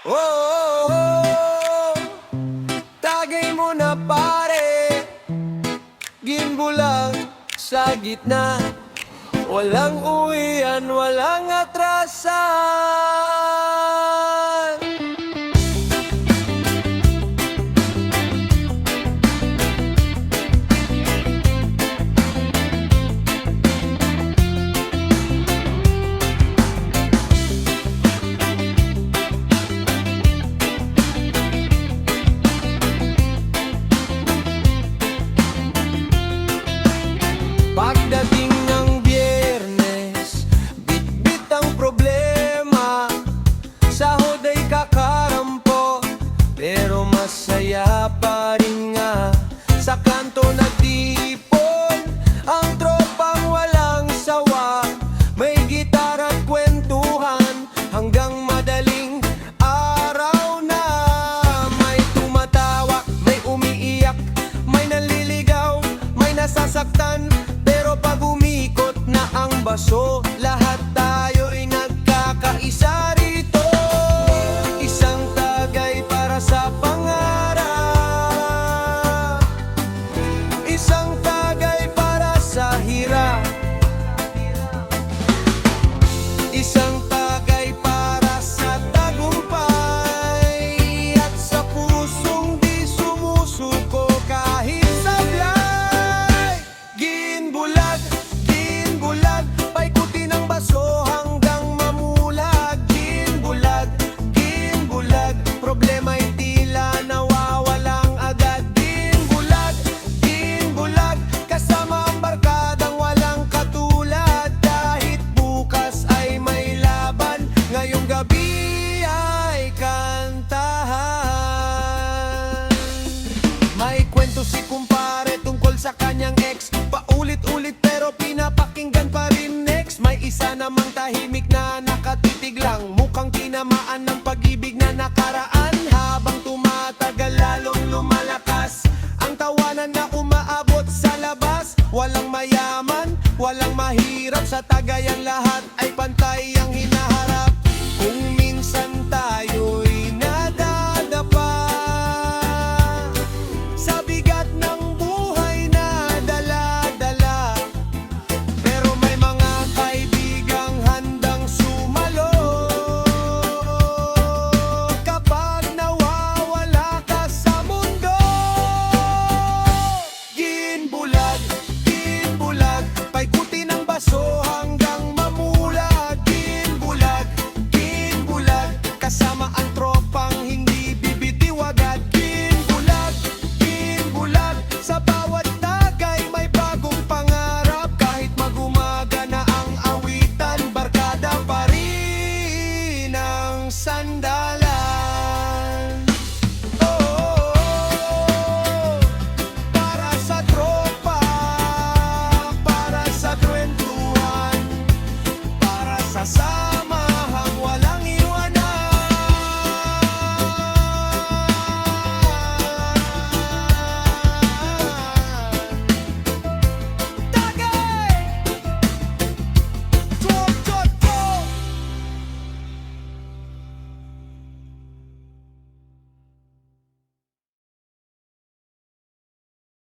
Oh, oh, oh. Tagay mo na pare, ginbulang sa gitna. Walang uwian, walang atrasan. Pagdating ng Biyernes, bitbit ang problema. Sahod ay kakarampo, pero masaya pa rin nga. Sa kanto nagtipon, ang tropang walang sawa. May gitar at kwentuhan, hanggang madaling araw na. May tumatawa, may umiiyak, may naliligaw, may nasasaktan. Pero pag umikot na ang baso, lahat tayo'y nagkakaisa rito. Isang tagay para sa pangarap, isang tagay para sa hirap, isang tagay para sa tagumpay, at sa pusong di sumusuko kahit sablay. Ginbulag, ginbulag, paikutin ang baso hanggang mamulag. Ginbulag, ginbulag, problema'y tila nawawalang agad. Ginbulag, ginbulag, kasama ang barkadang walang katulad. Kahit bukas ay may laban, ngayong gabi ay kantahan. May kwento si kumpare tungkol sa kanyang